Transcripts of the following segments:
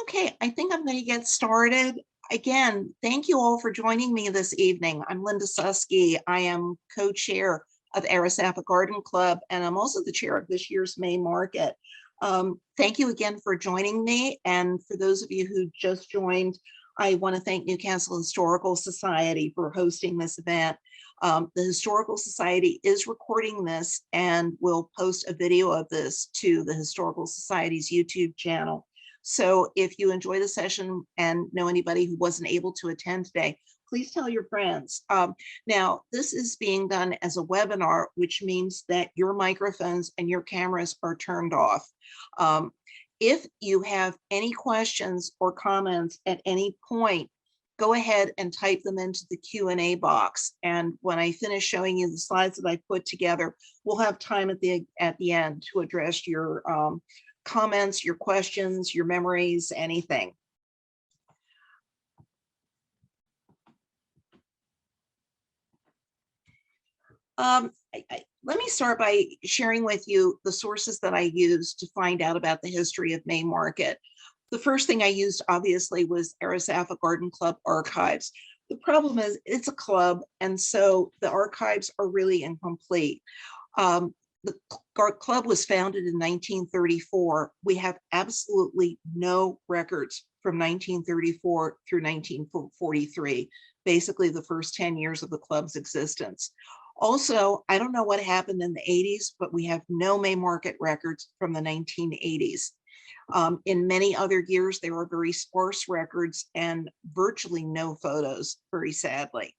Okay, I think I'm going to get started. Again, thank you all for joining me this evening. I'm Linda Susky. I am co-chair of Arasapha Garden Club, and I'm also the chair of this year's Maymarket. Thank you again for joining me. And for those of you who just joined, I want to thank Newcastle Historical Society for hosting this event. The Historical Society is recording this and will post a video of this to the Historical Society's YouTube channel. So if you enjoy the session and know anybody who wasn't able to attend today, please tell your friends. Now, this is being done as a webinar, which means that your microphones and your cameras are turned off. If you have any questions or comments at any point, go ahead and type them into the Q&A box. And when I finish showing you the slides that I put together, we'll have time at the end to address your comments, your questions, your memories, anything. Let me start by sharing with you the sources that I used to find out about the history of Maymarket. The first thing I used, obviously, was Arasapha Garden Club archives. The problem is it's a club, and so the archives are really incomplete. The club was founded in 1934. We have absolutely no records from 1934 through 1943, basically the first 10 years of the club's existence. Also, I don't know what happened in the 80s, but we have no Maymarket records from the 1980s. In many other years, there were very sparse records and virtually no photos, very sadly.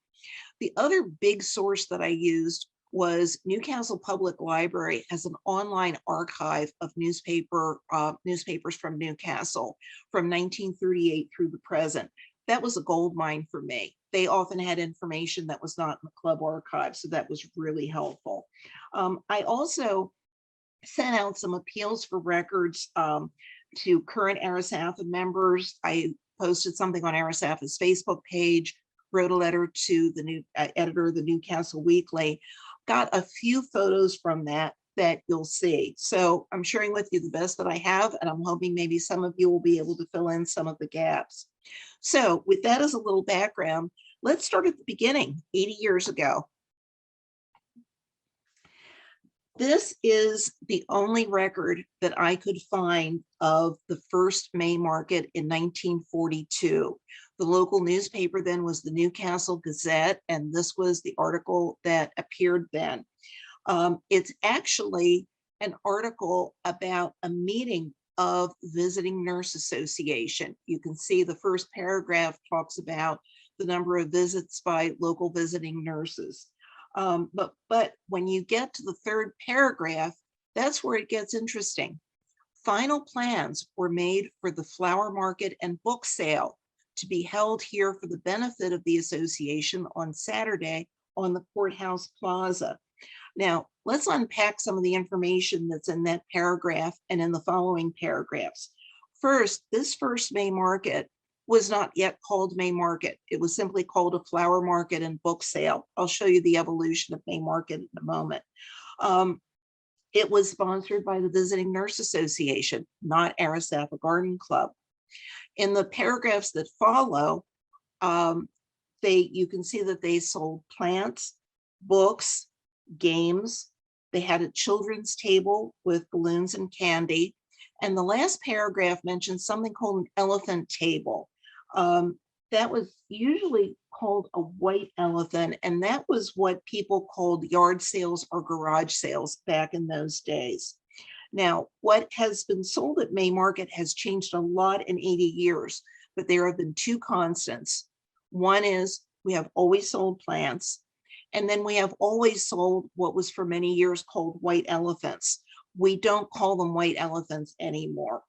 The other big source that I used was Newcastle Public Library has an online archive of newspapers from Newcastle from 1938 through the present. That was a gold mine for me. They often had information that was not in the club archive, so that was really helpful. I also sent out some appeals for records to current Arasapha members. I posted something on Arasapha's Facebook page, wrote a letter to the new editor of the Newcastle Weekly, got a few photos from that you'll see. So I'm sharing with you the best that I have, and I'm hoping maybe some of you will be able to fill in some of the gaps. So with that as a little background, let's start at the beginning, 80 years ago. This is the only record that I could find of the first Maymarket in 1942. The local newspaper then was the Newcastle Gazette, and this was the article that appeared then. It's actually an article about a meeting of Visiting Nurse Association. You can see the first paragraph talks about the number of visits by local visiting nurses. But when you get to the third paragraph, that's where it gets interesting. Final plans were made for the flower market and book sale to be held here for the benefit of the association on Saturday on the Courthouse Plaza. Now, let's unpack some of the information that's in that paragraph and in the following paragraphs. First, this first Maymarket was not yet called Maymarket. It was simply called a flower market and book sale. I'll show you the evolution of Maymarket in a moment. It was sponsored by the Visiting Nurse Association, not Arasapha Garden Club. In the paragraphs that follow, you can see that they sold plants, books, games. They had a children's table with balloons and candy. And the last paragraph mentions something called an elephant table. That was usually called a white elephant, and that was what people called yard sales or garage sales back in those days. Now, what has been sold at Maymarket has changed a lot in 80 years, but there have been two constants. One is we have always sold plants, and then we have always sold what was for many years called white elephants. We don't call them white elephants anymore.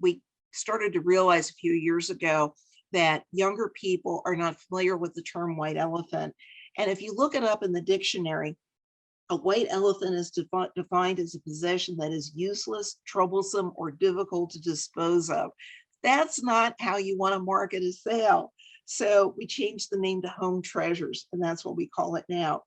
We started to realize a few years ago that younger people are not familiar with the term white elephant. And if you look it up in the dictionary, a white elephant is defined as a possession that is useless, troublesome, or difficult to dispose of. That's not how you want to market a sale. So we changed the name to Home Treasures, and that's what we call it now.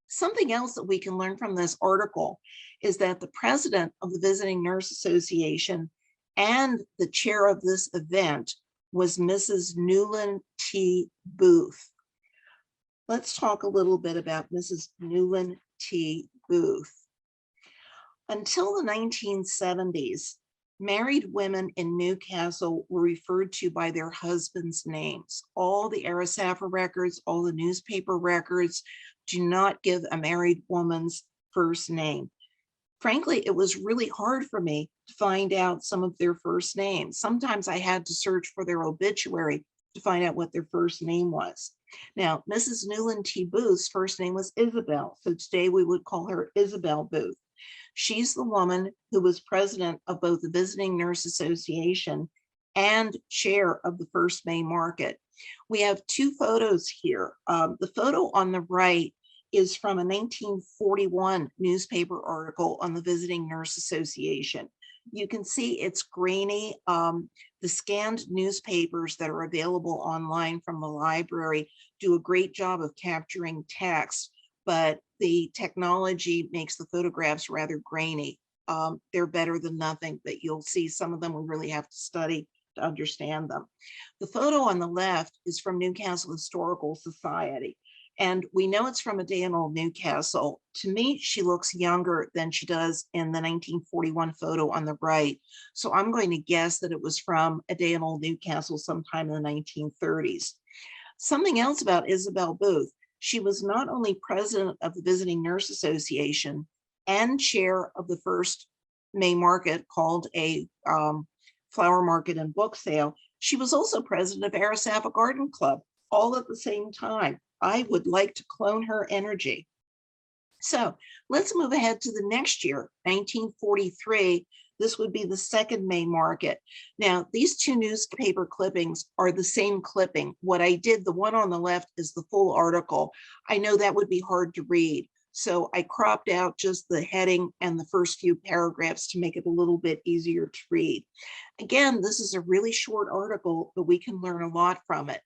Something else that we can learn from this article is that the president of the Visiting Nurse Association And the chair of this event was Mrs. Newland T. Booth. Let's talk a little bit about Mrs. Newland T. Booth. Until the 1970s, married women in Newcastle were referred to by their husbands' names. All the Arasapha records, all the newspaper records do not give a married woman's first name. Frankly, it was really hard for me to find out some of their first names. Sometimes I had to search for their obituary to find out what their first name was. Now, Mrs. Newland T. Booth's first name was Isabel, so today we would call her Isabel Booth. She's the woman who was president of both the Visiting Nurse Association and chair of the first Maymarket. We have two photos here. The photo on the right is from a 1941 newspaper article on the Visiting Nurse Association. You can see it's grainy. The scanned newspapers that are available online from the library do a great job of capturing text, but the technology makes the photographs rather grainy. They're better than nothing, but you'll see some of them we really have to study to understand them. The photo on the left is from Newcastle Historical Society. And we know it's from a day in old Newcastle. To me, she looks younger than she does in the 1941 photo on the right. So I'm going to guess that it was from a day in old Newcastle sometime in the 1930s. Something else about Isabel Booth. She was not only president of the Visiting Nurse Association and chair of the first Maymarket, called a flower market and book sale, she was also president of Arasapha Garden Club, all at the same time. I would like to clone her energy. So let's move ahead to the next year, 1943. This would be the second Maymarket. Now, these two newspaper clippings are the same clipping. What I did, the one on the left is the full article. I know that would be hard to read, so I cropped out just the heading and the first few paragraphs to make it a little bit easier to read. Again, this is a really short article, but we can learn a lot from it.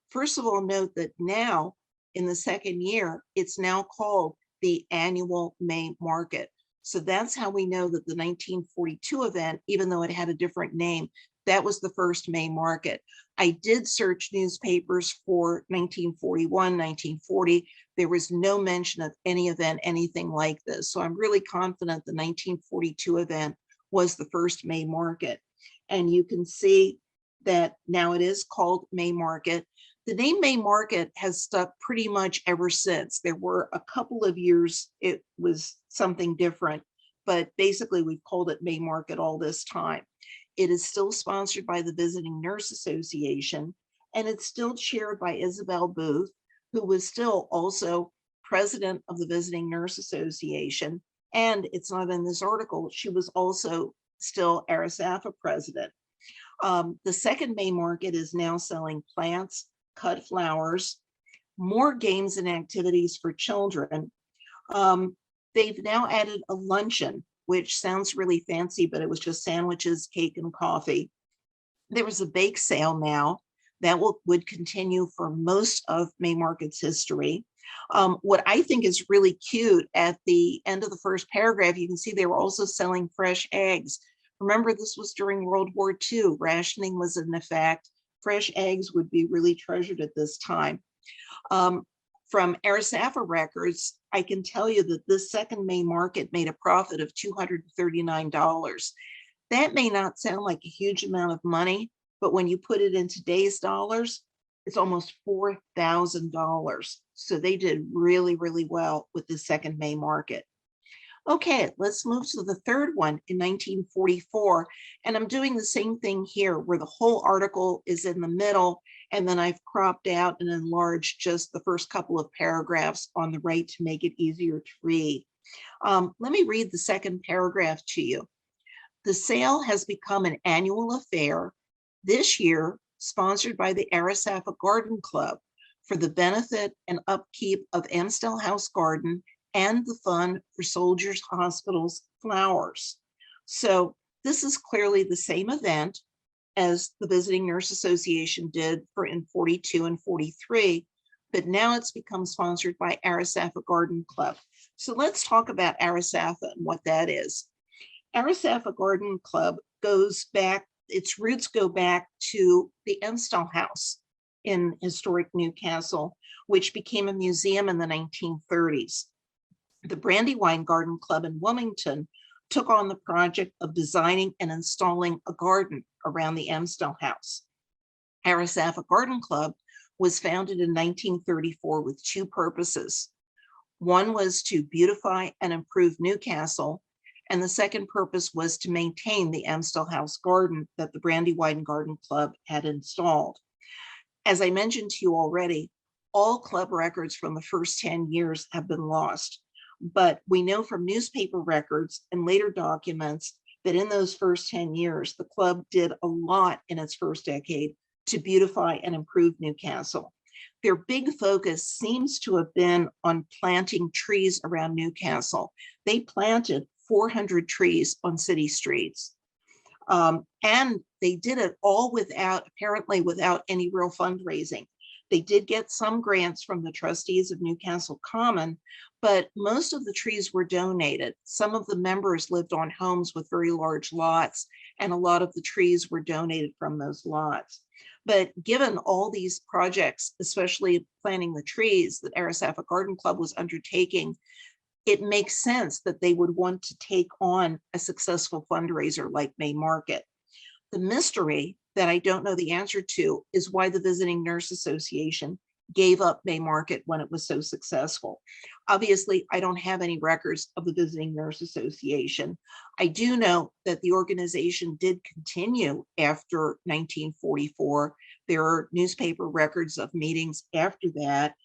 First of all, note that now, in the second year, it's now called the annual Maymarket. So that's how we know that the 1942 event, even though it had a different name, that was the first Maymarket. I did search newspapers for 1941, 1940. There was no mention of any event, anything like this. So I'm really confident the 1942 event was the first Maymarket. And you can see that now it is called Maymarket. The name Maymarket has stuck pretty much ever since. There were a couple of years it was something different, but basically we've called it Maymarket all this time. It is still sponsored by the Visiting Nurse Association, and it's still chaired by Isabel Booth, who was still also president of the Visiting Nurse Association. And it's not in this article, she was also still Arasapha president. The second Maymarket is now selling plants, cut flowers, more games and activities for children. They've now added a luncheon, which sounds really fancy, but it was just sandwiches, cake, and coffee. There was a bake sale now that would continue for most of Maymarket's history. What I think is really cute, at the end of the first paragraph, you can see they were also selling fresh eggs. Remember, this was during World War II. Rationing was in effect. Fresh eggs would be really treasured at this time. From Arasapha records, I can tell you that this second Maymarket made a profit of $239. That may not sound like a huge amount of money, but when you put it in today's dollars, it's almost $4,000. So they did really, really well with the second Maymarket. Okay, let's move to the third one in 1944. And I'm doing the same thing here, where the whole article is in the middle, and then I've cropped out and enlarged just the first couple of paragraphs on the right to make it easier to read. Let me read the second paragraph to you. The sale has become an annual affair, this year sponsored by the Arasapha Garden Club for the benefit and upkeep of Amstel House Garden and the Fund for Soldiers Hospitals Flowers. So this is clearly the same event as the Visiting Nurse Association did in 42 and 43, but now it's become sponsored by Arasapha Garden Club. So let's talk about Arasapha and what that is. Arasapha Garden Club goes back, its roots go back to the Emstall House in historic Newcastle, which became a museum in the 1930s. The Brandywine Garden Club in Wilmington took on the project of designing and installing a garden around the Emstall House. Arasapha Garden Club was founded in 1934 with two purposes. One was to beautify and improve Newcastle, and the second purpose was to maintain the Emstall House garden that the Brandywine Garden Club had installed. As I mentioned to you already, all club records from the first 10 years have been lost, but we know from newspaper records and later documents that in those first 10 years, the club did a lot in its first decade to beautify and improve Newcastle. Their big focus seems to have been on planting trees around Newcastle. They planted 400 trees on city streets. And they did it all apparently without any real fundraising. They did get some grants from the trustees of Newcastle Common, but most of the trees were donated. Some of the members lived on homes with very large lots, and a lot of the trees were donated from those lots. But given all these projects, especially planting the trees that Arasapha Garden Club was undertaking, it makes sense that they would want to take on a successful fundraiser like Maymarket. The mystery that I don't know the answer to is why the Visiting Nurse Association gave up Maymarket when it was so successful. Obviously, I don't have any records of the Visiting Nurse Association. I do know that the organization did continue after 1944. There are newspaper records of meetings after that.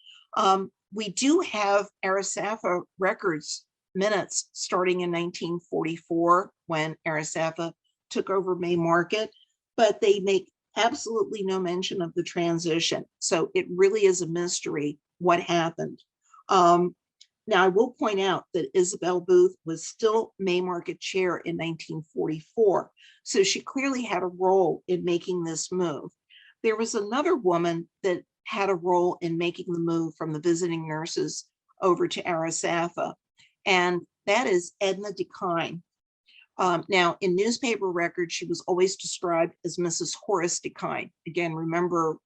We do have Arasapha records minutes starting in 1944 when Arasapha took over Maymarket, but they make absolutely no mention of the transition. So it really is a mystery what happened. Now, I will point out that Isabel Booth was still Maymarket chair in 1944. So she clearly had a role in making this move. There was another woman that had a role in making the move from the visiting nurses over to Arasapha, and that is Edna Decline. Now, in newspaper records, she was always described as Mrs. Horace Decline. Again, remember,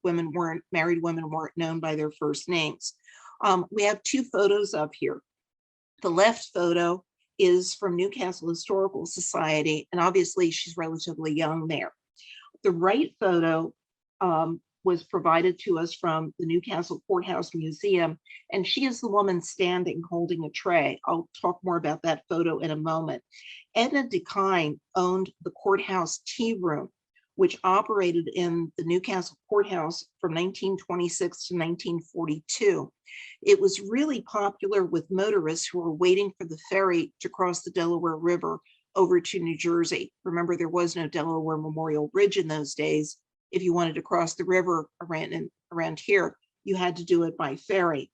married women weren't known by their first names. We have two photos up here. The left photo is from Newcastle Historical Society, and obviously she's relatively young there. The right photo was provided to us from the Newcastle Courthouse Museum, and she is the woman standing holding a tray. I'll talk more about that photo in a moment. Edna Decline owned the Courthouse Tea Room, which operated in the Newcastle Courthouse from 1926 to 1942. It was really popular with motorists who were waiting for the ferry to cross the Delaware River over to New Jersey. Remember, there was no Delaware Memorial Bridge in those days. If you wanted to cross the river around here, you had to do it by ferry.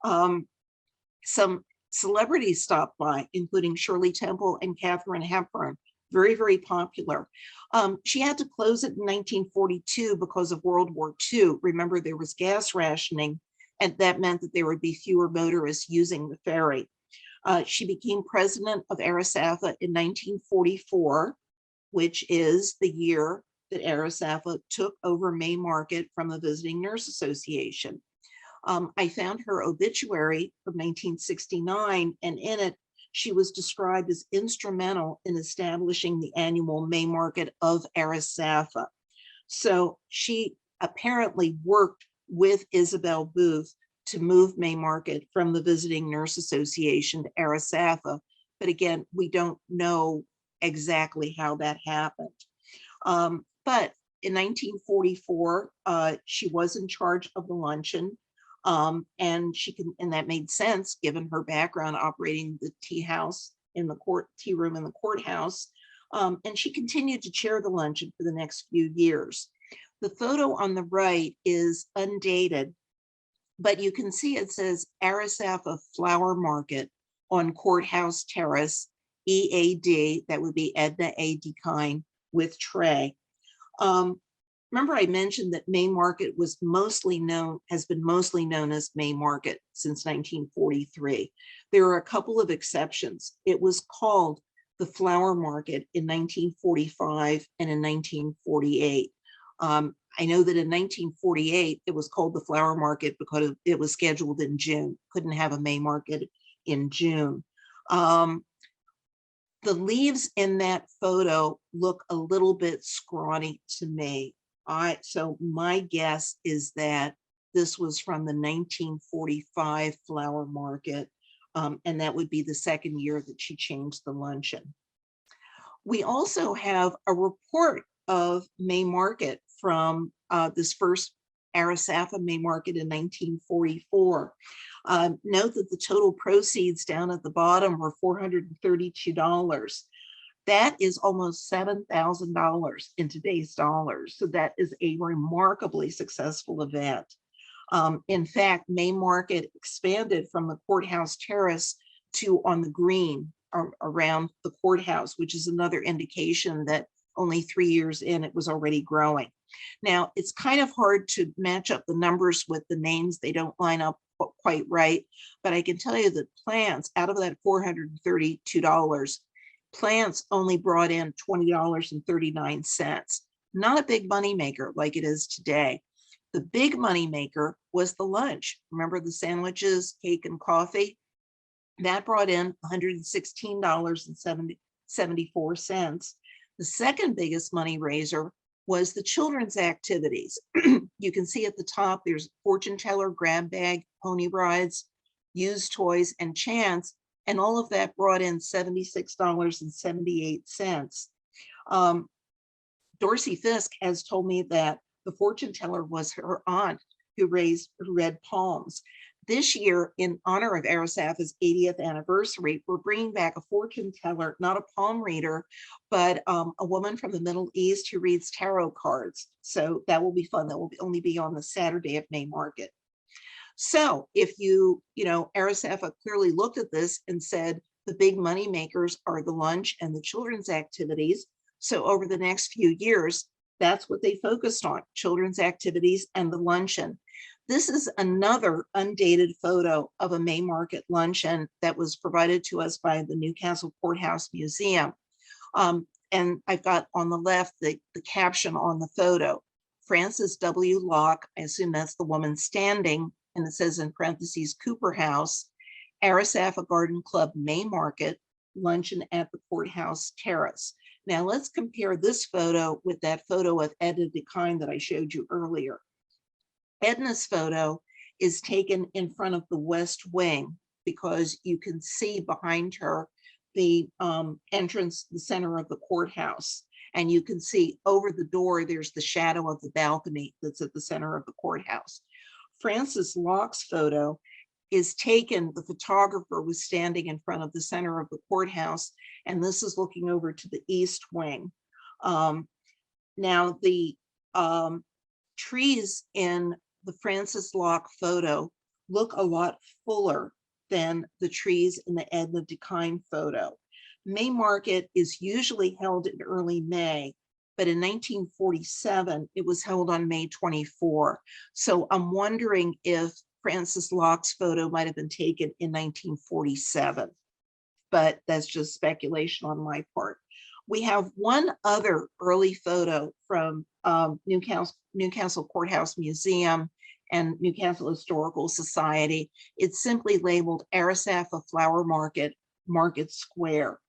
Some celebrities stopped by, including Shirley Temple and Katharine Hepburn, very, very popular. She had to close it in 1942 because of World War II. Remember, there was gas rationing, and that meant that there would be fewer motorists using the ferry. She became president of Arasapha in 1944, which is the year that Arasapha took over Maymarket from the Visiting Nurse Association. I found her obituary from 1969, and in it, she was described as instrumental in establishing the annual Maymarket of Arasapha. So she apparently worked with Isabel Booth to move Maymarket from the Visiting Nurse Association to Arasapha. But again, we don't know exactly how that happened. But in 1944, she was in charge of the luncheon. And that made sense given her background operating the tea room in the courthouse. And she continued to chair the luncheon for the next few years. The photo on the right is undated, but you can see it says Arasapha Flower Market on Courthouse Terrace, EAD, that would be Edna A. Decline with tray. Remember, I mentioned that Maymarket has been mostly known as Maymarket since 1943. There are a couple of exceptions. It was called the flower market in 1945 and in 1948. I know that in 1948, it was called the flower market because it was scheduled in June, couldn't have a May market in June. The leaves in that photo look a little bit scrawny to me. So my guess is that this was from the 1945 flower market, and that would be the second year that she changed the luncheon. We also have a report of Maymarket from this first Arasapha Maymarket in 1944. Note that the total proceeds down at the bottom were $432. That is almost $7,000 in today's dollars. So that is a remarkably successful event. In fact, Maymarket expanded from the courthouse terrace to on the green around the courthouse, which is another indication that only 3 years in, it was already growing. Now, it's kind of hard to match up the numbers with the names. They don't line up quite right, but I can tell you that plants, out of that $432, plants only brought in $20.39. Not a big money maker like it is today. The big money maker was the lunch. Remember the sandwiches, cake, and coffee? That brought in $116.74. The second biggest money raiser was the children's activities. You can see at the top, there's fortune teller, grab bag, pony rides, used toys, and chants, and all of that brought in $76.78. Dorsey Fisk has told me that the fortune teller was her aunt who read palms. This year, in honor of Arasapha's 80th anniversary, we're bringing back a fortune teller, not a palm reader, but a woman from the Middle East who reads tarot cards. So that will be fun. That will only be on the Saturday of Maymarket. So if Arasapha clearly looked at this and said the big money makers are the lunch and the children's activities. So over the next few years, that's what they focused on, children's activities and the luncheon. This is another undated photo of a Maymarket luncheon that was provided to us by the Newcastle Courthouse Museum. And I've got on the left the caption on the photo, Frances W. Locke, I assume that's the woman standing, and it says in parentheses, Cooper House, Arasapha Garden Club Maymarket, luncheon at the Courthouse Terrace. Now let's compare this photo with that photo of Edna Decline that I showed you earlier. Edna's photo is taken in front of the West Wing because you can see behind her the entrance, the center of the courthouse. And you can see over the door, there's the shadow of the balcony that's at the center of the courthouse. Frances Locke's photo is taken, the photographer was standing in front of the center of the courthouse, and this is looking over to the East Wing. Now the trees in the Frances Locke photo look a lot fuller than the trees in the Edna Decline photo. Maymarket is usually held in early May, but in 1947, it was held on May 24. So I'm wondering if Frances Locke's photo might have been taken in 1947, but that's just speculation on my part. We have one other early photo from Newcastle Courthouse Museum and Newcastle Historical Society. It's simply labeled Arasapha Flower Market, Market Square.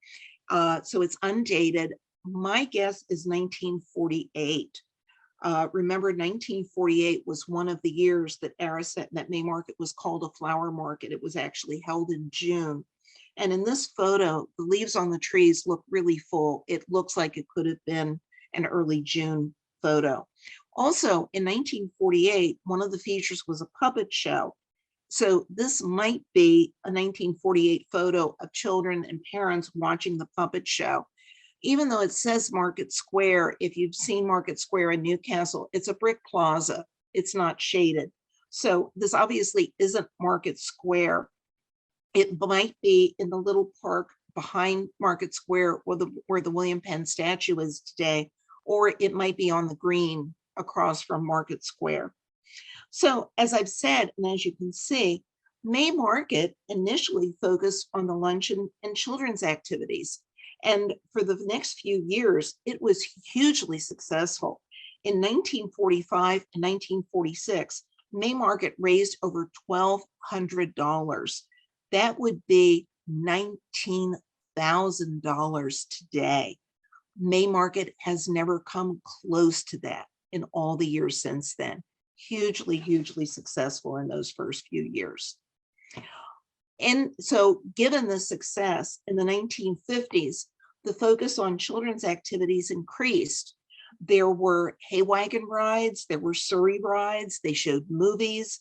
So it's undated. My guess is 1948. Remember, 1948 was one of the years that Maymarket was called a flower market. It was actually held in June. And in this photo, the leaves on the trees look really full. It looks like it could have been an early June photo. Also, in 1948, one of the features was a puppet show. So this might be a 1948 photo of children and parents watching the puppet show. Even though it says Market Square, if you've seen Market Square in Newcastle, it's a brick plaza. It's not shaded. So this obviously isn't Market Square. It might be in the little park behind Market Square where the William Penn statue is today, or it might be on the green across from Market Square. So as I've said, and as you can see, Maymarket initially focused on the luncheon and children's activities. And for the next few years, it was hugely successful. In 1945 and 1946, Maymarket raised over $1,200. That would be $19,000 today. Maymarket has never come close to that in all the years since then. Hugely, hugely successful in those first few years. And so given the success in the 1950s, the focus on children's activities increased. There were hay wagon rides, there were Surrey rides, they showed movies.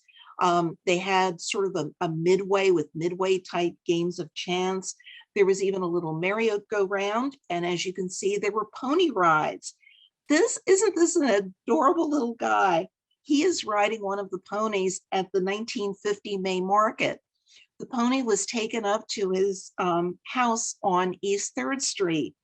They had sort of a midway with midway type games of chance. There was even a little merry-go-round, and as you can see, there were pony rides. Isn't this an adorable little guy? He is riding one of the ponies at the 1950 Maymarket. The pony was taken up to his house on East 3rd Street.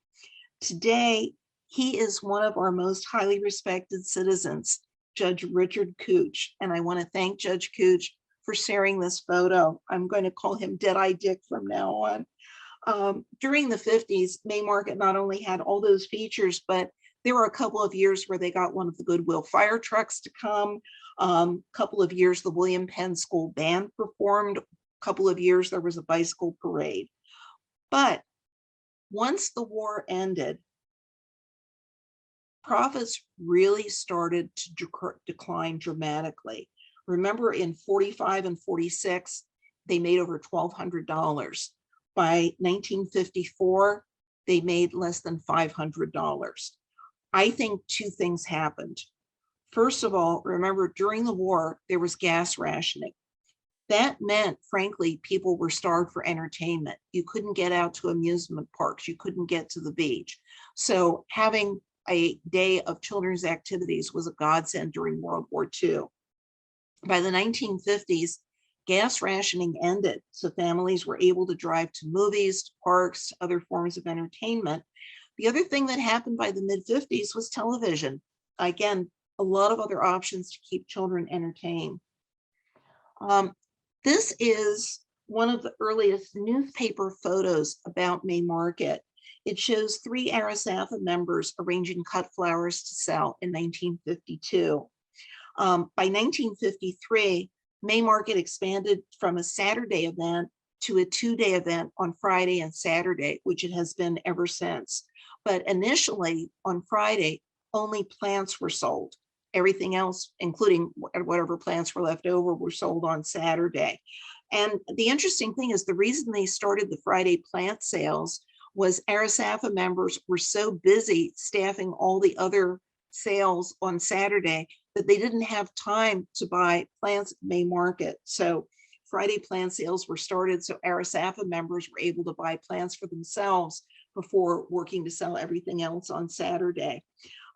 Today, he is one of our most highly respected citizens, Judge Richard Cooch. And I want to thank Judge Cooch for sharing this photo. I'm going to call him Dead-Eye Dick from now on. During the 50s, Maymarket not only had all those features, but there were a couple of years where they got one of the Goodwill fire trucks to come. Couple of years, the William Penn School Band performed. Couple of years, there was a bicycle parade. But once the war ended, profits really started to decline dramatically. Remember, in 45 and 46, they made over $1,200. By 1954, they made less than $500. I think two things happened. First of all, remember, during the war, there was gas rationing. That meant, frankly, people were starved for entertainment. You couldn't get out to amusement parks. You couldn't get to the beach. So having a day of children's activities was a godsend during World War II. By the 1950s, gas rationing ended, so families were able to drive to movies, to parks, to other forms of entertainment. The other thing that happened by the mid-50s was television. Again, a lot of other options to keep children entertained. This is one of the earliest newspaper photos about Maymarket. It shows 3 Arasapha members arranging cut flowers to sell in 1952. By 1953, Maymarket expanded from a Saturday event to a 2-day event on Friday and Saturday, which it has been ever since. But initially on Friday, only plants were sold. Everything else, including whatever plants were left over, were sold on Saturday. And the interesting thing is the reason they started the Friday plant sales was Arasapha members were so busy staffing all the other sales on Saturday that they didn't have time to buy plants at Maymarket. So Friday plant sales were started so Arasapha members were able to buy plants for themselves before working to sell everything else on Saturday.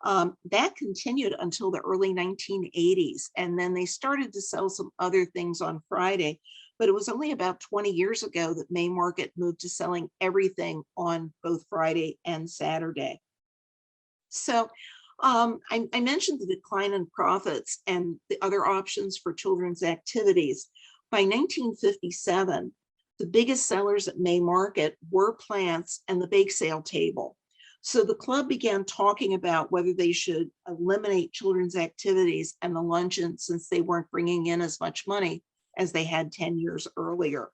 That continued until the early 1980s, and then they started to sell some other things on Friday, but it was only about 20 years ago that Maymarket moved to selling everything on both Friday and Saturday. So I mentioned the decline in profits and the other options for children's activities. By 1957, the biggest sellers at Maymarket were plants and the bake sale table. So the club began talking about whether they should eliminate children's activities and the luncheon since they weren't bringing in as much money as they had 10 years earlier.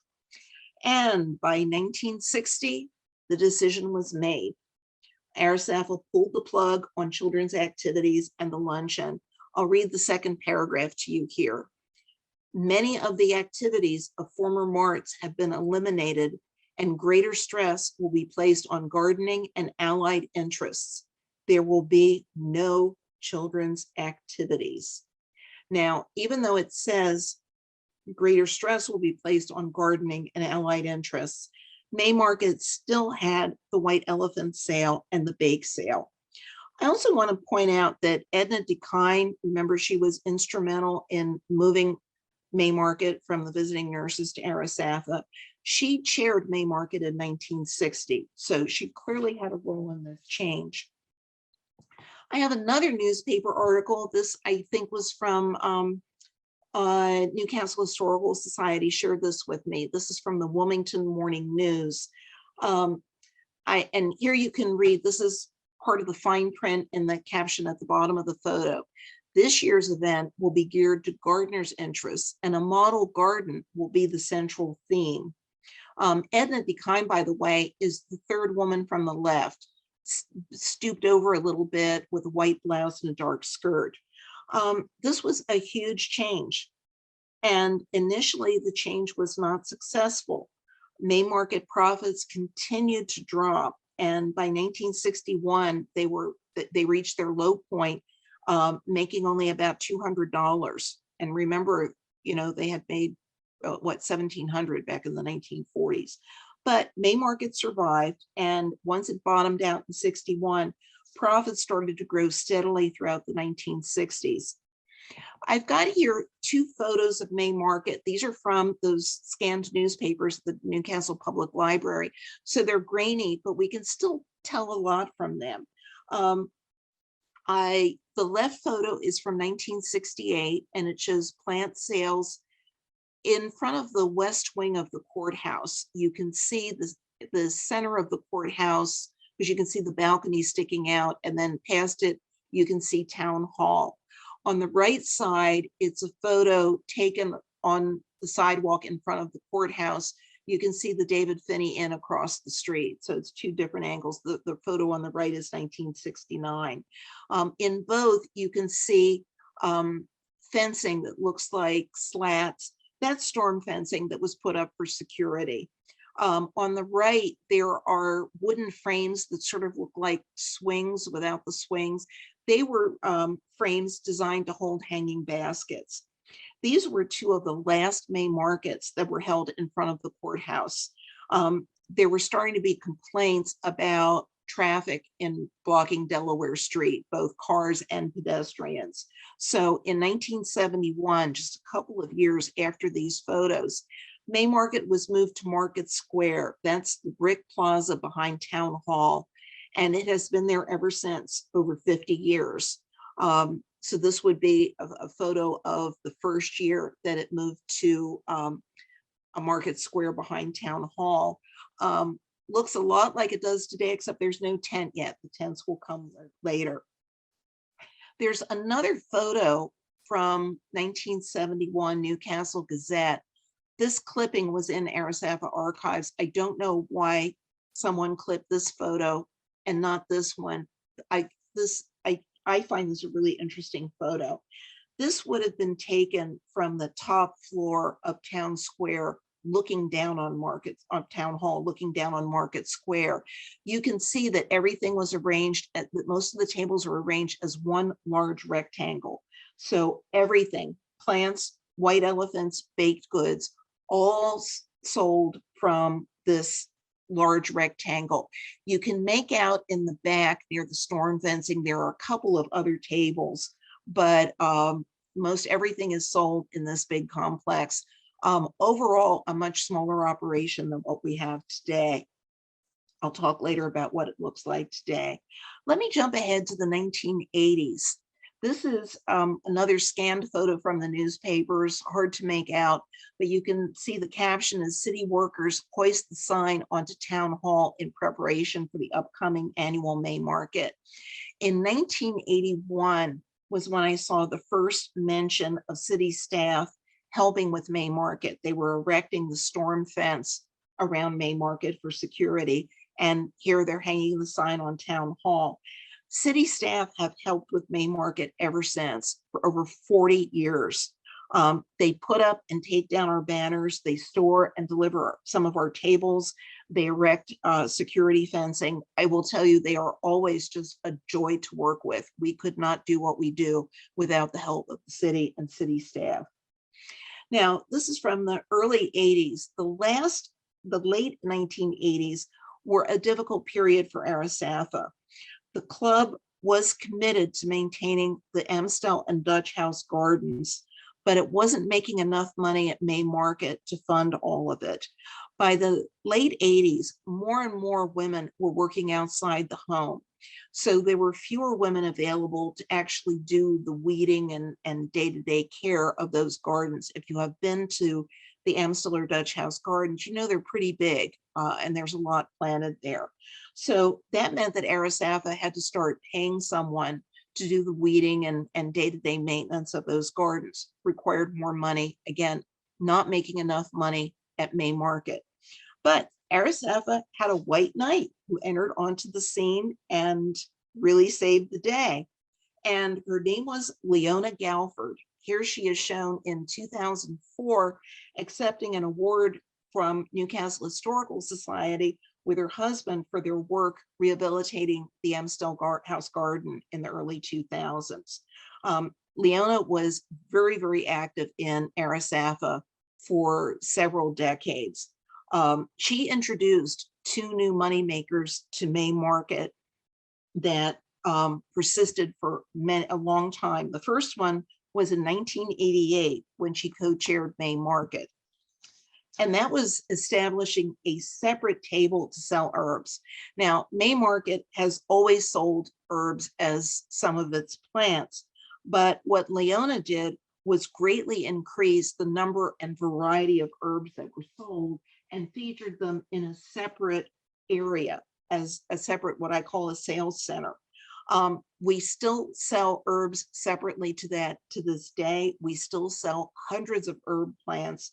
And by 1960, the decision was made. Arasapha pulled the plug on children's activities and the luncheon. I'll read the second paragraph to you here. Many of the activities of former marts have been eliminated, and greater stress will be placed on gardening and allied interests. There will be no children's activities. Now, even though it says greater stress will be placed on gardening and allied interests, Maymarket still had the white elephant sale and the bake sale. I also want to point out that Edna Decline, remember, she was instrumental in moving Maymarket from the visiting nurses to Arasapha. She chaired Maymarket in 1960, so she clearly had a role in this change. I have another newspaper article. This, I think, was from Newcastle Historical Society shared this with me. This is from the Wilmington Morning News. and here you can read, this is part of the fine print in the caption at the bottom of the photo. This year's event will be geared to gardeners' interests, and a model garden will be the central theme. Edna Decline, by the way, is the third woman from the left, stooped over a little bit with a white blouse and a dark skirt. This was a huge change. And initially, the change was not successful. Maymarket profits continued to drop. And by 1961, they reached their low point, making only about $200. And remember, they had made what, 1,700 back in the 1940s. But Maymarket survived, and once it bottomed out in 61, profits started to grow steadily throughout the 1960s. I've got here two photos of Maymarket. These are from those scanned newspapers at the Newcastle Public Library. So they're grainy, but we can still tell a lot from them. The left photo is from 1968, and it shows plant sales in front of the west wing of the courthouse. You can see the center of the courthouse, because you can see the balcony sticking out, and then past it, you can see Town Hall. On the right side, it's a photo taken on the sidewalk in front of the courthouse. You can see the David Finney Inn across the street. So it's two different angles. The photo on the right is 1969. In both, you can see fencing that looks like slats. That's storm fencing that was put up for security. On the right, there are wooden frames that sort of look like swings without the swings. They were frames designed to hold hanging baskets. These were two of the last Maymarkets that were held in front of the courthouse. There were starting to be complaints about traffic in blocking Delaware Street, both cars and pedestrians. So in 1971, just a couple of years after these photos, Maymarket was moved to Market Square. That's the brick plaza behind Town Hall. And it has been there ever since, over 50 years. So this would be a photo of the first year that it moved to a Market Square behind Town Hall. Looks a lot like it does today, except there's no tent yet. The tents will come later. There's another photo from 1971 Newcastle Gazette. This clipping was in Arasapha archives. I don't know why someone clipped this photo and not this one. I find this a really interesting photo. This would have been taken from the top floor of Town Square, looking down on Town Hall, looking down on Market Square. You can see that everything was arranged, that most of the tables were arranged as one large rectangle. So everything, plants, white elephants, baked goods, all sold from this large rectangle. You can make out in the back near the storm fencing, there are a couple of other tables, but most everything is sold in this big complex. Overall, a much smaller operation than what we have today. I'll talk later about what it looks like today. Let me jump ahead to the 1980s. This is another scanned photo from the newspapers, hard to make out, but you can see the caption is "City workers hoist the sign onto Town Hall in preparation for the upcoming annual Maymarket." In 1981 was when I saw the first mention of city staff helping with Maymarket. They were erecting the storm fence around Maymarket for security, and here they're hanging the sign on Town Hall. City staff have helped with Maymarket ever since, for over 40 years. They put up and take down our banners. They store and deliver some of our tables. They erect security fencing. I will tell you, they are always just a joy to work with. We could not do what we do without the help of the city and city staff. Now, this is from the early 80s. The late 1980s were a difficult period for Arasapha. The club was committed to maintaining the Amstel and Dutch House gardens, but it wasn't making enough money at Maymarket to fund all of it. By the late 80s, more and more women were working outside the home. So there were fewer women available to actually do the weeding and day-to-day care of those gardens. If you have been to the Amstel Dutch House Gardens, you know they're pretty big, and there's a lot planted there. So that meant that Arasapha had to start paying someone to do the weeding and day-to-day maintenance of those gardens. Required more money. Again, not making enough money at Maymarket. But Arasapha had a white knight who entered onto the scene and really saved the day. And her name was Leona Galford. Here she is shown in 2004 accepting an award from Newcastle Historical Society with her husband for their work rehabilitating the Amstel House Garden in the early 2000s. Leona was very, very active in Arasapha for several decades. She introduced two new moneymakers to Maymarket that persisted for a long time. The first one was in 1988 when she co-chaired Maymarket. And that was establishing a separate table to sell herbs. Now, Maymarket has always sold herbs as some of its plants, but what Leona did was greatly increase the number and variety of herbs that were sold and featured them in a separate area as a separate, what I call a sales center. We still sell herbs separately to this day. We still sell hundreds of herb plants.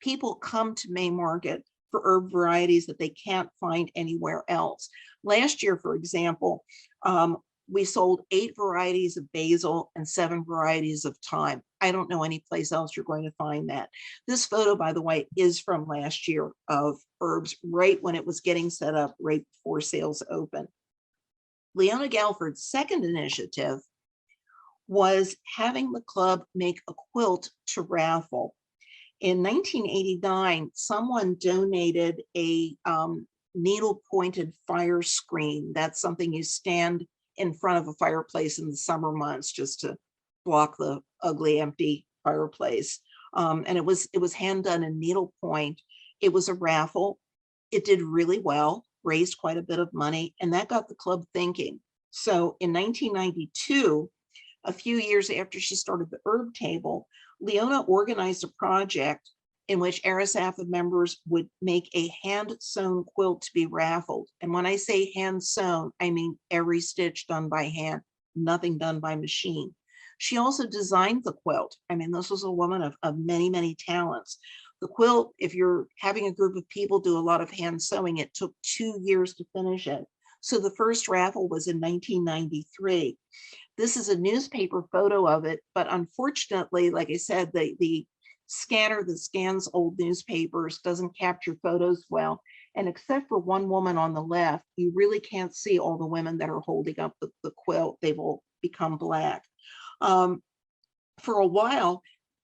People come to Maymarket for herb varieties that they can't find anywhere else. Last year, for example, we sold 8 varieties of basil and 7 varieties of thyme. I don't know any place else you're going to find that. This photo, by the way, is from last year of herbs right when it was getting set up, right before sales opened. Leona Galford's second initiative was having the club make a quilt to raffle. In 1989, someone donated a needle-pointed fire screen. That's something you stand in front of a fireplace in the summer months just to block the ugly, empty fireplace. And it was hand done in needlepoint. It was a raffle. It did really well, raised quite a bit of money, and that got the club thinking. So in 1992, a few years after she started the herb table, Leona organized a project in which Arasapha members would make a hand-sewn quilt to be raffled. And when I say hand-sewn, I mean every stitch done by hand, nothing done by machine. She also designed the quilt. I mean, this was a woman of many, many talents. The quilt, if you're having a group of people do a lot of hand sewing, it took 2 years to finish it. So the first raffle was in 1993. This is a newspaper photo of it, but unfortunately, like I said, the scanner that scans old newspapers doesn't capture photos well. And except for one woman on the left, you really can't see all the women that are holding up the quilt. They've all become black. For a while,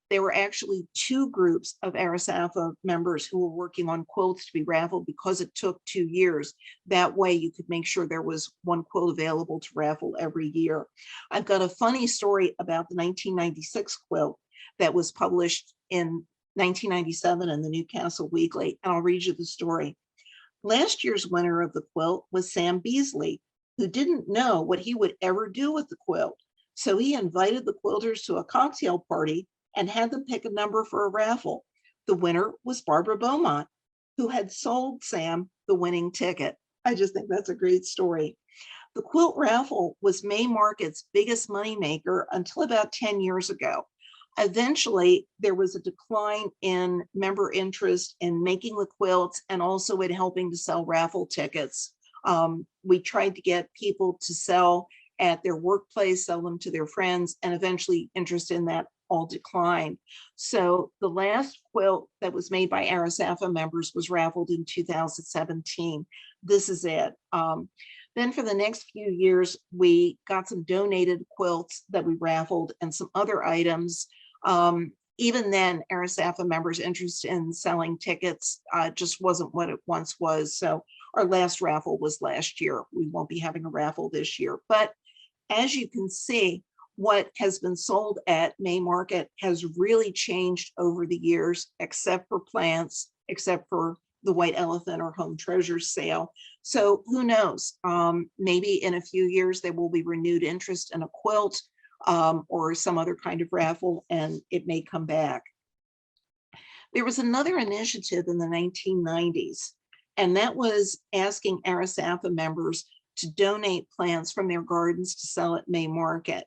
there were actually 2 groups of Arasapha members who were working on quilts to be raffled because it took 2 years. That way you could make sure there was one quilt available to raffle every year. I've got a funny story about the 1996 quilt that was published in 1997 in the Newcastle Weekly, and I'll read you the story. Last year's winner of the quilt was Sam Beasley, who didn't know what he would ever do with the quilt. So he invited the quilters to a cocktail party and had them pick a number for a raffle. The winner was Barbara Beaumont, who had sold Sam the winning ticket. I just think that's a great story. The quilt raffle was Maymarket's biggest moneymaker until about 10 years ago. Eventually, there was a decline in member interest in making the quilts and also in helping to sell raffle tickets. We tried to get people to sell at their workplace, sell them to their friends, and eventually interest in that all declined. So the last quilt that was made by Arasapha members was raffled in 2017. This is it. Then for the next few years, we got some donated quilts that we raffled and some other items. Even then, Arasapha members' interest in selling tickets just wasn't what it once was. So our last raffle was last year. We won't be having a raffle this year. But as you can see, what has been sold at Maymarket has really changed over the years, except for plants, except for the White Elephant or Home Treasures sale. So who knows? Maybe in a few years, there will be renewed interest in a quilt or some other kind of raffle, and it may come back. There was another initiative in the 1990s, and that was asking Arasapha members to donate plants from their gardens to sell at Maymarket.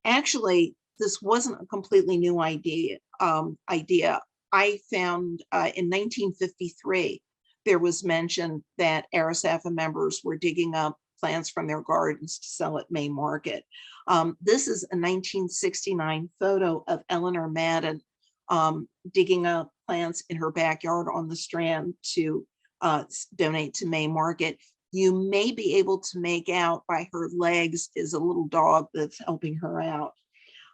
Actually, this wasn't a completely new idea. I found in 1953, there was mention that Arasapha members were digging up plants from their gardens to sell at Maymarket. This is a 1969 photo of Eleanor Madden digging up plants in her backyard on the Strand to donate to Maymarket. You may be able to make out by her legs is a little dog that's helping her out.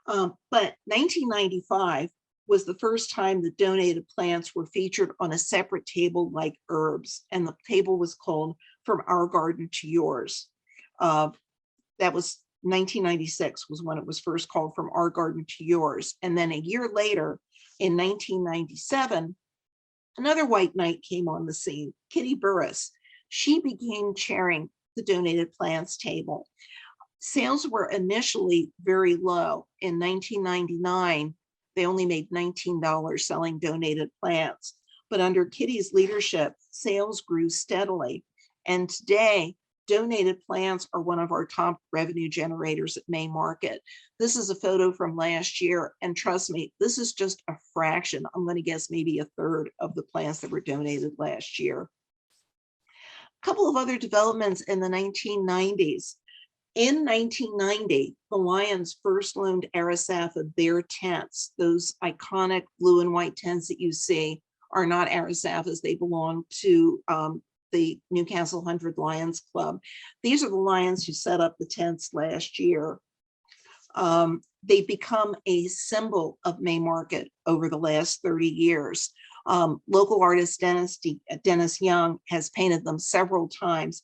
But 1995 was the first time the donated plants were featured on a separate table like herbs, and the table was called From Our Garden to Yours. That was 1996 was when it was first called From Our Garden to Yours. And then a year later, in 1997, another white knight came on the scene, Kitty Burris. She began chairing the donated plants table. Sales were initially very low. In 1999, they only made $19 selling donated plants. But under Kitty's leadership, sales grew steadily. And today, donated plants are one of our top revenue generators at Maymarket. This is a photo from last year. And trust me, this is just a fraction. I'm going to guess maybe a third of the plants that were donated last year. A couple of other developments in the 1990s. In 1990, the Lions first loaned Arasapha their tents. Those iconic blue and white tents that you see are not Arasapha's. They belong to the Newcastle 100 Lions Club. These are the Lions who set up the tents last year. They've become a symbol of Maymarket over the last 30 years. Local artist Dennis Young has painted them several times.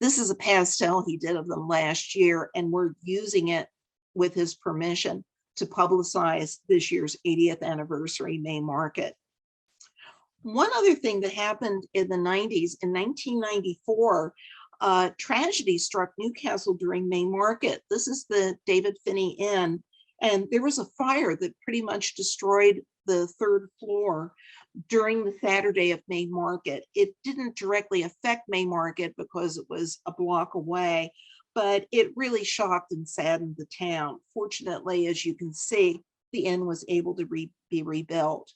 This is a pastel he did of them last year, and we're using it with his permission to publicize this year's 80th anniversary Maymarket. One other thing that happened in the 90s, in 1994, tragedy struck Newcastle during Maymarket. This is the Finney Inn, and there was a fire that pretty much destroyed the third floor during the Saturday of Maymarket. It didn't directly affect Maymarket because it was a block away, but it really shocked and saddened the town. Fortunately, as you can see, the inn was able to be rebuilt.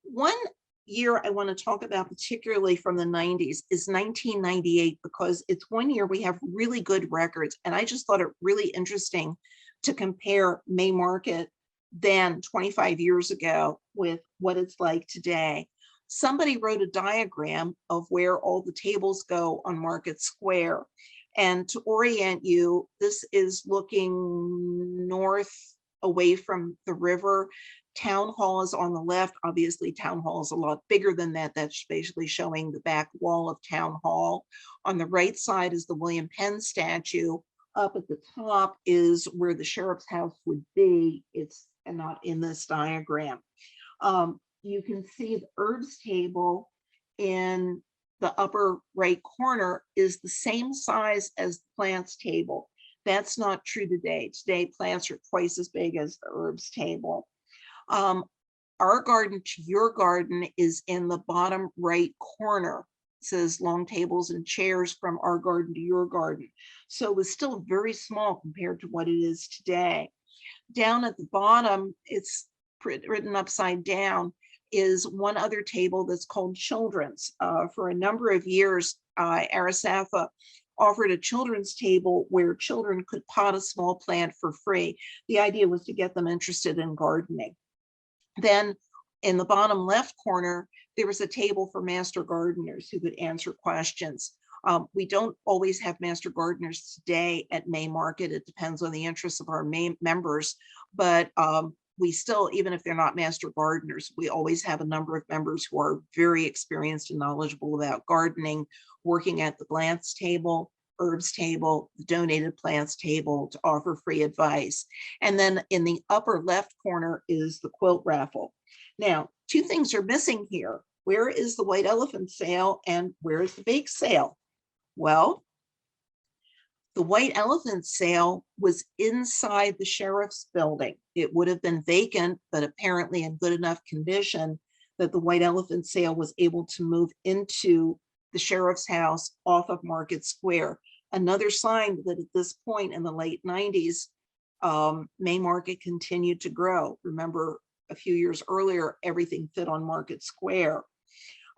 One year I want to talk about, particularly from the 90s, is 1998, because it's one year we have really good records. And I just thought it really interesting to compare Maymarket then 25 years ago with what it's like today. Somebody wrote a diagram of where all the tables go on Market Square. And to orient you, this is looking north away from the river. Town Hall is on the left. Obviously, Town Hall is a lot bigger than that. That's basically showing the back wall of Town Hall. On the right side is the William Penn statue. Up at the top is where the sheriff's house would be. It's not in this diagram. You can see the herbs table in the upper right corner is the same size as the plants table. That's not true today. Today, plants are twice as big as the herbs table. Our Garden to Your Garden is in the bottom right corner. It says long tables and chairs from Our Garden to Your Garden. So it was still very small compared to what it is today. Down at the bottom, it's written upside down, is one other table that's called Children's. For a number of years, Arasapha offered a children's table where children could pot a small plant for free. The idea was to get them interested in gardening. Then in the bottom left corner, there was a table for master gardeners who could answer questions. We don't always have master gardeners today at Maymarket. It depends on the interests of our members, but we still, even if they're not master gardeners, we always have a number of members who are very experienced and knowledgeable about gardening, working at the plants table, herbs table, the donated plants table to offer free advice. And then in the upper left corner is the quilt raffle. Now, two things are missing here. Where is the white elephant sale and where is the bake sale? Well, The White Elephant sale was inside the sheriff's building. It would have been vacant, but apparently in good enough condition that the White Elephant sale was able to move into the sheriff's house off of Market Square. Another sign that at this point in the late 90s, Maymarket continued to grow. Remember, a few years earlier, everything fit on Market Square.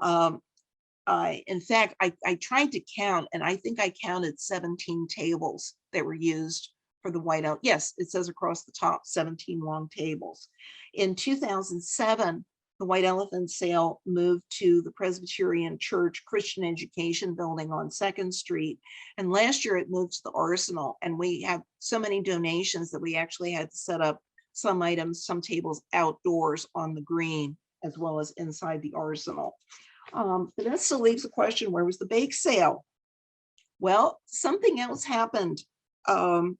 In fact, I tried to count, and I think I counted 17 tables that were used for the White Elephant. Yes, it says across the top, 17 long tables. In 2007, the White Elephant sale moved to the Presbyterian Church Christian Education Building on 2nd Street. And last year it moved to the Arsenal. And we have so many donations that we actually had to set up some items, some tables outdoors on the green, as well as inside the Arsenal. But that still leaves the question, where was the bake sale? Well, something else happened in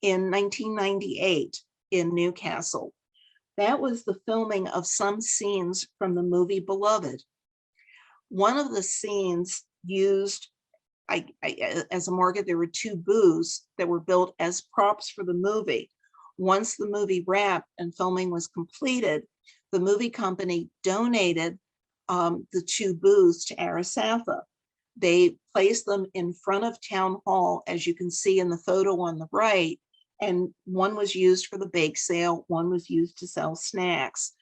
1998 in Newcastle. That was the filming of some scenes from the movie Beloved. One of the scenes used, as a market, there were 2 booths that were built as props for the movie. Once the movie wrapped and filming was completed, the movie company donated the 2 booths to Arasapha. They placed them in front of Town Hall, as you can see in the photo on the right, and one was used for the bake sale, one was used to sell snacks.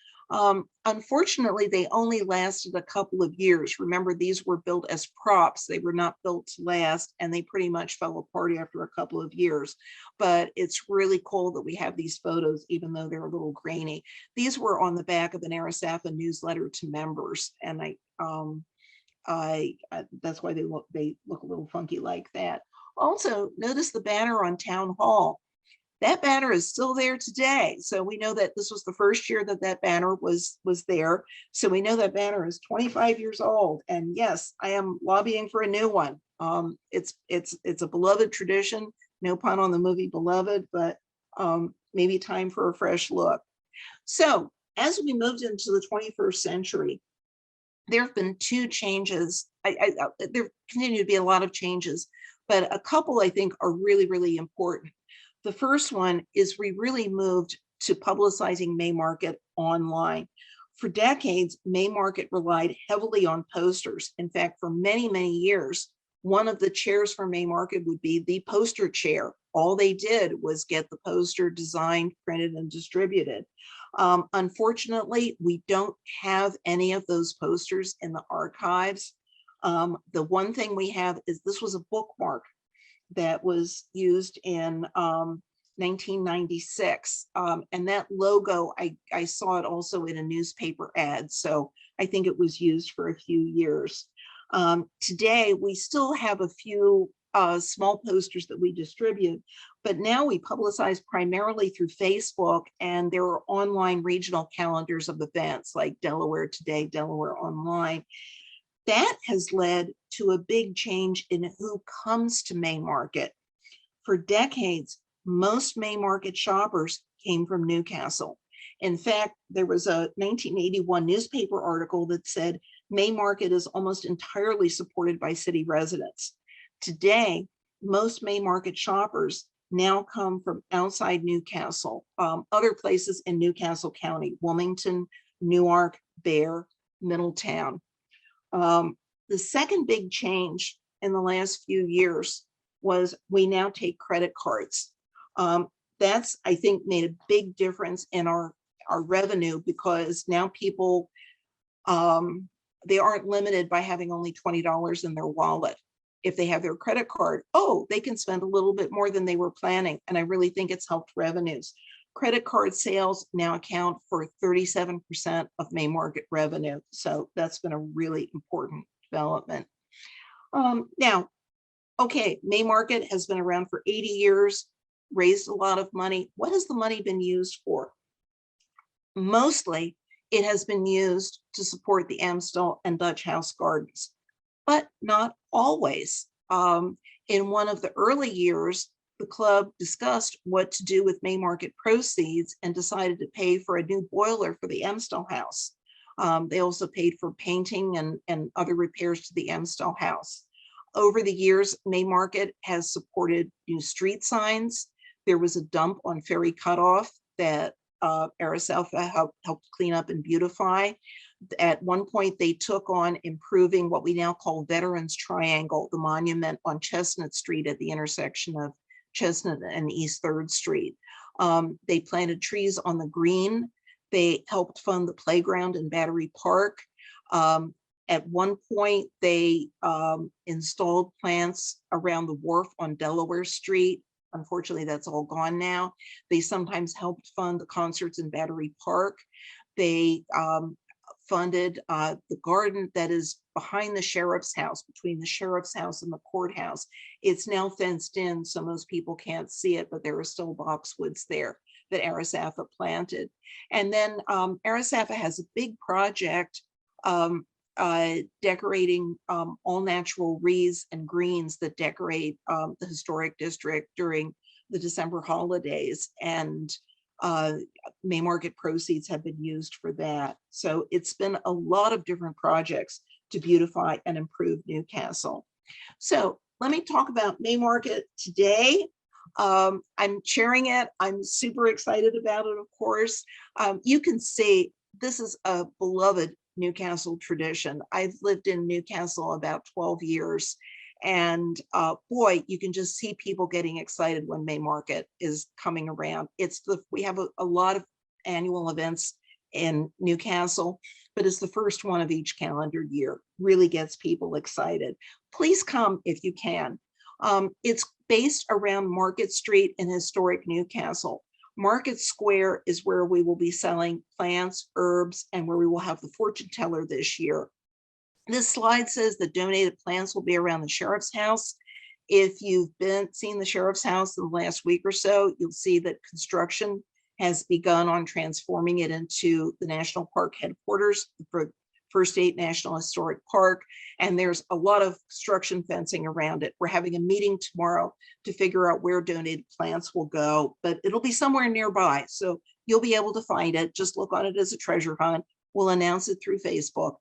Unfortunately, they only lasted a couple of years. Remember, these were built as props. They were not built to last, and they pretty much fell apart after a couple of years. But it's really cool that we have these photos, even though they're a little grainy. These were on the back of an Arasapha newsletter to members, and that's why they look a little funky like that. Also, notice the banner on Town Hall. That banner is still there today. So we know that this was the first year that that banner was there. So we know that banner is 25 years old. And yes, I am lobbying for a new one. It's a beloved tradition, no pun on the movie Beloved, but maybe time for a fresh look. So as we moved into the 21st century, there have been 2 changes. There continue to be a lot of changes, but a couple I think are really, really important. The first one is we really moved to publicizing Maymarket online. For decades, Maymarket relied heavily on posters. In fact, for many, many years, one of the chairs for Maymarket would be the poster chair. All they did was get the poster designed, printed, and distributed. Unfortunately, we don't have any of those posters in the archives. The one thing we have is this was a bookmark that was used in 1996. And that logo, I saw it also in a newspaper ad. So I think it was used for a few years. Today, we still have a few small posters that we distribute, but now we publicize primarily through Facebook, and there are online regional calendars of events like Delaware Today, Delaware Online. That has led to a big change in who comes to Maymarket. For decades, most Maymarket shoppers came from Newcastle. In fact, there was a 1981 newspaper article that said Maymarket is almost entirely supported by city residents. Today, most Maymarket shoppers now come from outside Newcastle, other places in Newcastle County, Wilmington, Newark, Bear, Middletown. The second big change in the last few years was we now take credit cards. That's, I think, made a big difference in our revenue, because now people, they aren't limited by having only $20 in their wallet. If they have their credit card, they can spend a little bit more than they were planning. And I really think it's helped revenues. Credit card sales now account for 37% of Maymarket revenue. So that's been a really important development. Now, okay, Maymarket has been around for 80 years, raised a lot of money. What has the money been used for? Mostly, it has been used to support the Amstel and Dutch House Gardens, but not always. In one of the early years, the club discussed what to do with Maymarket proceeds and decided to pay for a new boiler for the Amstel House. They also paid for painting and other repairs to the Amstel House. Over the years, Maymarket has supported new street signs. There was a dump on Ferry Cutoff that Arasapha helped clean up and beautify. At one point, they took on improving what we now call Veterans Triangle, the monument on Chestnut Street at the intersection of Chestnut and East 3rd Street. They planted trees on the green. They helped fund the playground in Battery Park. At one point, they installed plants around the wharf on Delaware Street. Unfortunately, that's all gone now. They sometimes helped fund the concerts in Battery Park. They funded the garden that is behind the sheriff's house, between the sheriff's house and the courthouse. It's now fenced in, so most people can't see it, but there are still boxwoods there that Arasapha planted. And then Arasapha has a big project decorating all natural wreaths and greens that decorate the historic district during the December holidays. And Maymarket proceeds have been used for that. So it's been a lot of different projects to beautify and improve Newcastle. So let me talk about Maymarket today. I'm sharing it. I'm super excited about it, of course. You can see this is a beloved Newcastle tradition. I've lived in Newcastle about 12 years. And boy, you can just see people getting excited when Maymarket is coming around. We have a lot of annual events in Newcastle, but it's the first one of each calendar year. Really gets people excited. Please come if you can. It's based around Market Street in historic Newcastle. Market Square is where we will be selling plants, herbs, and where we will have the fortune teller this year. This slide says the donated plants will be around the sheriff's house. If you've seen the sheriff's house in the last week or so, you'll see that construction has begun on transforming it into the National Park headquarters for First State National Historic Park. And there's a lot of construction fencing around it. We're having a meeting tomorrow to figure out where donated plants will go, but it'll be somewhere nearby. So you'll be able to find it. Just look on it as a treasure hunt. We'll announce it through Facebook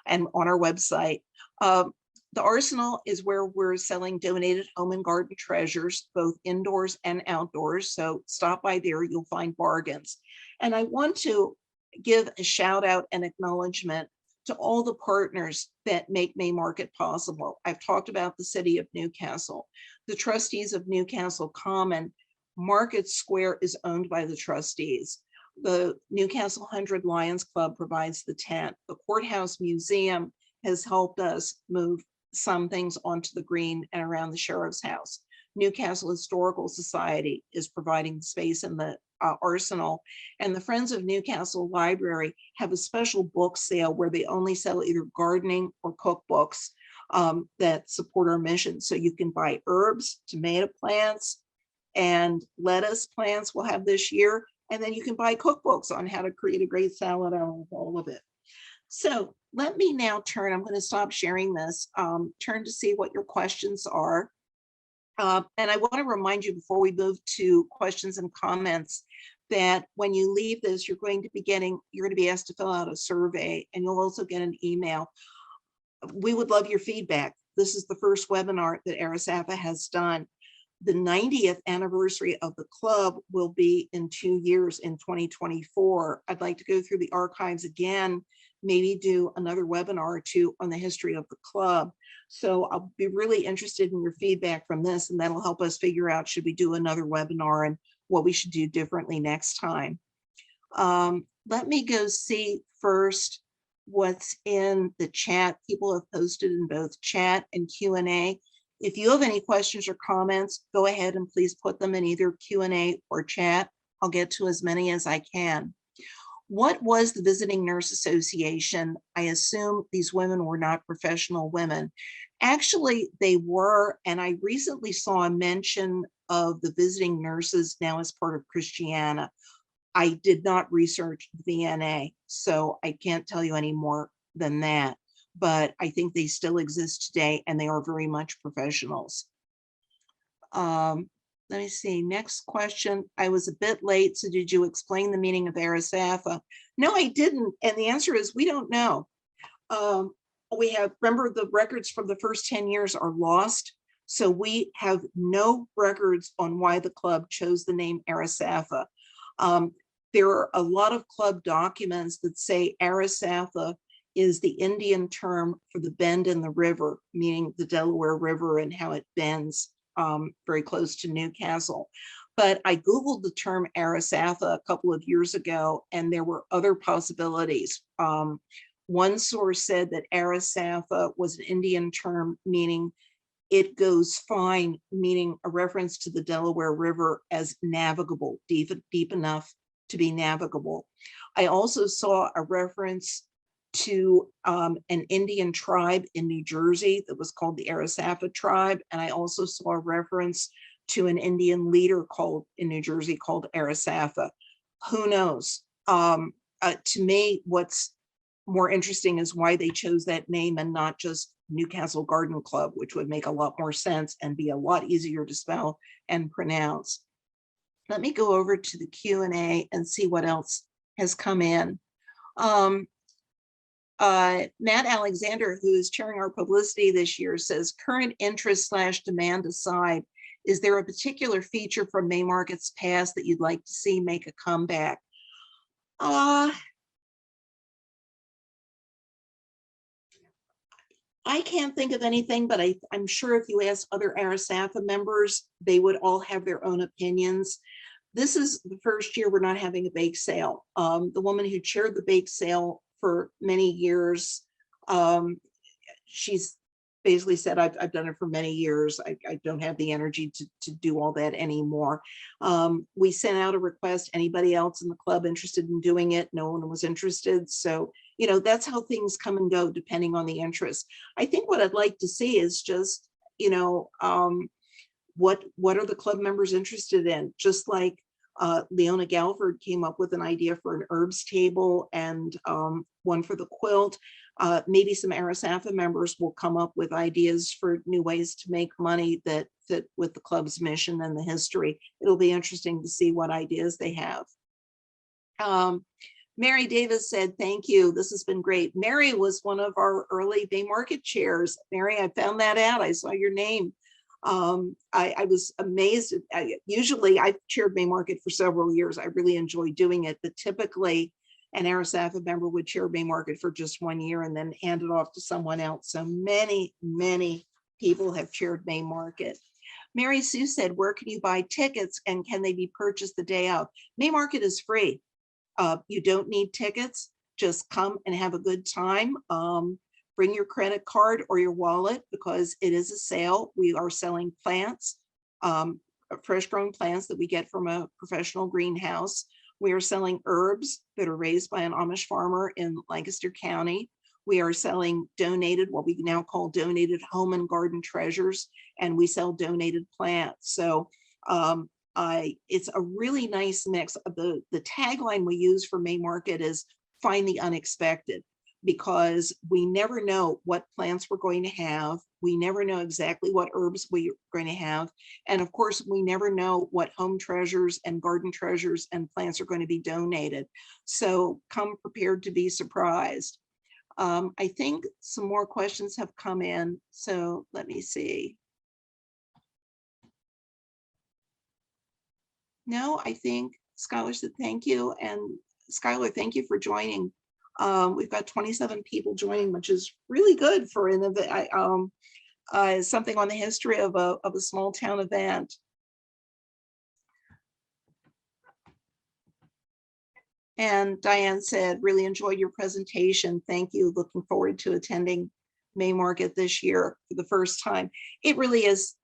and on our website. The Arsenal is where we're selling donated home and garden treasures, both indoors and outdoors. So stop by there, you'll find bargains. And I want to give a shout out and acknowledgement to all the partners that make Maymarket possible. I've talked about the city of Newcastle, the trustees of Newcastle Common. Market Square is owned by the trustees. The Newcastle 100 Lions Club provides the tent. The Courthouse Museum has helped us move some things onto the green and around the sheriff's house. Newcastle Historical Society is providing space in the Arsenal, and the Friends of Newcastle Library have a special book sale where they only sell either gardening or cookbooks that support our mission. So you can buy herbs, tomato plants, and lettuce plants we'll have this year. And then you can buy cookbooks on how to create a great salad out of all of it. So let me now turn, I'm going to stop sharing this, turn to see what your questions are. And I want to remind you before we move to questions and comments that when you leave this, you're going to be asked to fill out a survey, and you'll also get an email. We would love your feedback. This is the first webinar that Arasapha has done. The 90th anniversary of the club will be in 2 years in 2024. I'd like to go through the archives again, maybe do another webinar or two on the history of the club. So I'll be really interested in your feedback from this, and that'll help us figure out, should we do another webinar and what we should do differently next time. Let me go see first what's in the chat. People have posted in both chat and Q&A. If you have any questions or comments, go ahead and please put them in either Q&A or chat. I'll get to as many as I can. What was the Visiting Nurse Association? I assume these women were not professional women. Actually, they were, and I recently saw a mention of the visiting nurses now as part of Christiana. I did not research VNA, so I can't tell you any more than that, but I think they still exist today and they are very much professionals. Let me see, next question. I was a bit late, so did you explain the meaning of Arasapha? No, I didn't, and the answer is we don't know. we have, remember, the records from the first 10 years are lost. So we have no records on why the club chose the name Arasapha. There are a lot of club documents that say Arasapha is the Indian term for the bend in the river, meaning the Delaware River and how it bends very close to Newcastle. But I Googled the term Arasapha a couple of years ago, and there were other possibilities. One source said that Arasapha was an Indian term meaning it goes fine, meaning a reference to the Delaware River as navigable, deep enough to be navigable. I also saw a reference to an Indian tribe in New Jersey that was called the Arasapha tribe. And I also saw a reference to an Indian leader in New Jersey called Arasapha. Who knows? To me, what's more interesting is why they chose that name and not just Newcastle Garden Club, which would make a lot more sense and be a lot easier to spell and pronounce. Let me go over to the Q&A and see what else has come in. Matt Alexander, who is chairing our publicity this year, says, current interest / demand aside, is there a particular feature from Maymarket's past that you'd like to see make a comeback? I can't think of anything, but I'm sure if you ask other Arasapha members, they would all have their own opinions. This is the first year we're not having a bake sale. The woman who chaired the bake sale for many years, she's basically said, I've done it for many years. I don't have the energy to do all that anymore. We sent out a request, anybody else in the club interested in doing it? No one was interested. So, you know, that's how things come and go depending on the interest. I think what I'd like to see is just, you know, what are the club members interested in? Just like Leona Galford came up with an idea for an herbs table and one for the quilt. Maybe some Arasapha members will come up with ideas for new ways to make money that fit with the club's mission and the history. It'll be interesting to see what ideas they have. Mary Davis said, thank you. This has been great. Mary was one of our early Maymarket chairs. Mary, I found that out. I saw your name. I was amazed. Usually I've chaired Maymarket for several years. I really enjoy doing it, but typically an Arasapha member would chair Maymarket for just 1 year and then hand it off to someone else. So many people have chaired Maymarket. Mary Sue said, where can you buy tickets and can they be purchased the day of? Maymarket is free. You don't need tickets. Just come and have a good time. Bring your credit card or your wallet because it is a sale. We are selling plants, fresh grown plants that we get from a professional greenhouse. We are selling herbs that are raised by an Amish farmer in Lancaster County. We are selling donated, what we now call donated home and garden treasures, and we sell donated plants. So it's a really nice mix. The tagline we use for Maymarket is find the unexpected, because we never know what plants we're going to have. We never know exactly what herbs we're going to have. And of course, we never know what home treasures and garden treasures and plants are going to be donated. So come prepared to be surprised. I think some more questions have come in. So let me see. No, I think Skylar said thank you. And Skylar, thank you for joining. We've got 27 people joining, which is really good for something on the history of a small town event. And Diane said, really enjoyed your presentation. Thank you. Looking forward to attending Maymarket this year for the first time. It really is,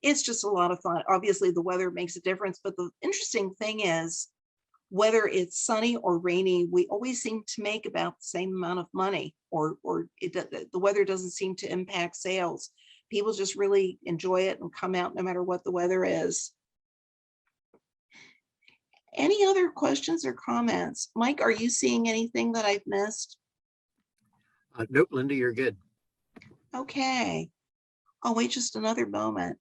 it's just a lot of fun. Obviously the weather makes a difference, but the interesting thing is, whether it's sunny or rainy, we always seem to make about the same amount of money, or the weather doesn't seem to impact sales. People just really enjoy it and come out no matter what the weather is. Any other questions or comments? Mike, are you seeing anything that I've missed? Nope, Linda, you're good. Okay. I'll wait just another moment.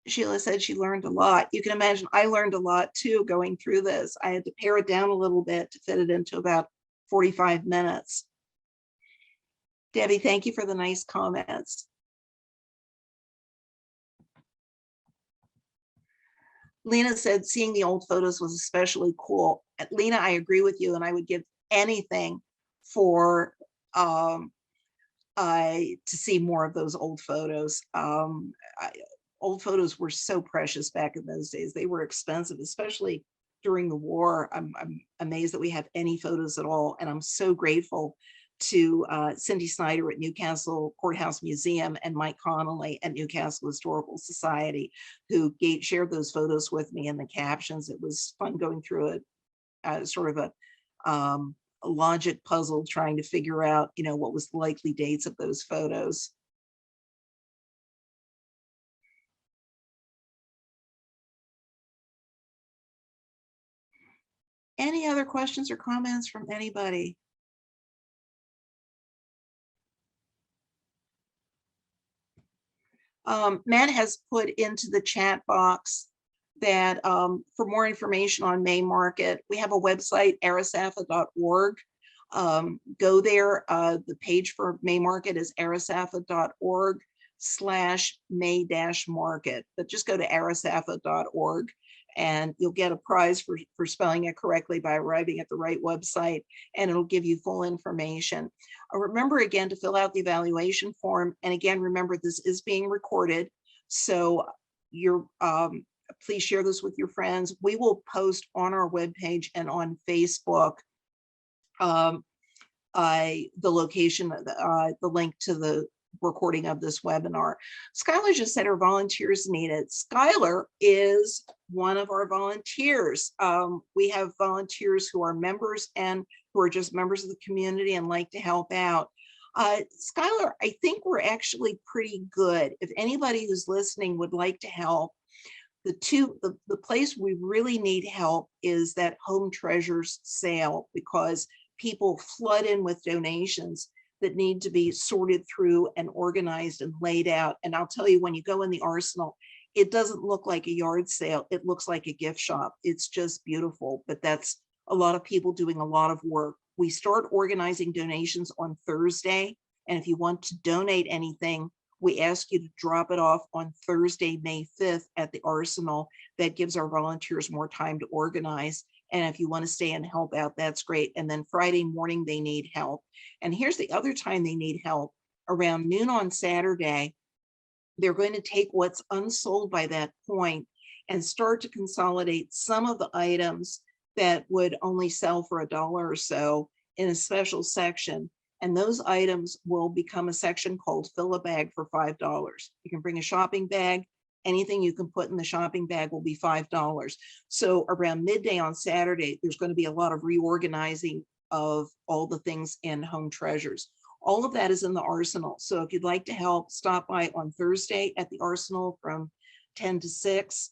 Sheila said she learned a lot. You can imagine I learned a lot too going through this. I had to pare it down a little bit to fit it into about 45 minutes. Debbie, thank you for the nice comments. Lena said seeing the old photos was especially cool. Lena, I agree with you, and I would give anything for to see more of those old photos. Old photos were so precious back in those days. They were expensive, especially during the war. I'm amazed that we have any photos at all, and I'm so grateful to Cindy Snyder at Newcastle Courthouse Museum and Mike Connolly at Newcastle Historical Society, who shared those photos with me and the captions. It was fun going through sort of a logic puzzle, trying to figure out, what was the likely dates of those photos. Any other questions or comments from anybody? Matt has put into the chat box that for more information on Maymarket, we have a website, arasapha.org. Go there. The page for Maymarket is arasapha.org/May-market, but just go to arasapha.org and you'll get a prize for spelling it correctly by arriving at the right website, and it'll give you full information. Remember again to fill out the evaluation form. And again, remember this is being recorded. So please share this with your friends. We will post on our webpage and on Facebook the location, the link to the recording of this webinar. Skylar just said her volunteers needed. Skylar is one of our volunteers. We have volunteers who are members and who are just members of the community and like to help out. Skylar, I think we're actually pretty good. If anybody who's listening would like to help, the place we really need help is that Home Treasures sale, because people flood in with donations that need to be sorted through and organized and laid out. And I'll tell you, when you go in the Arsenal, it doesn't look like a yard sale. It looks like a gift shop. It's just beautiful, but that's a lot of people doing a lot of work. We start organizing donations on Thursday. And if you want to donate anything, we ask you to drop it off on Thursday, May 5th at the Arsenal. That gives our volunteers more time to organize. And if you want to stay and help out, that's great. And then Friday morning, they need help. And here's the other time they need help. Around noon on Saturday, they're going to take what's unsold by that point and start to consolidate some of the items that would only sell for $1 or so in a special section. And those items will become a section called Fill a Bag for $5. You can bring a shopping bag. Anything you can put in the shopping bag will be $5. So around midday on Saturday, there's going to be a lot of reorganizing of all the things in Home Treasures. All of that is in the Arsenal. So if you'd like to help, stop by on Thursday at the Arsenal from 10 to 6.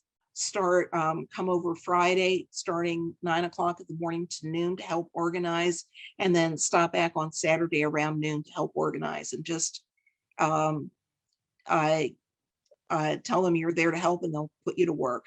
Come over Friday, starting 9 o'clock in the morning to noon to help organize, and then stop back on Saturday around noon to help organize. And just tell them you're there to help and they'll put you to work.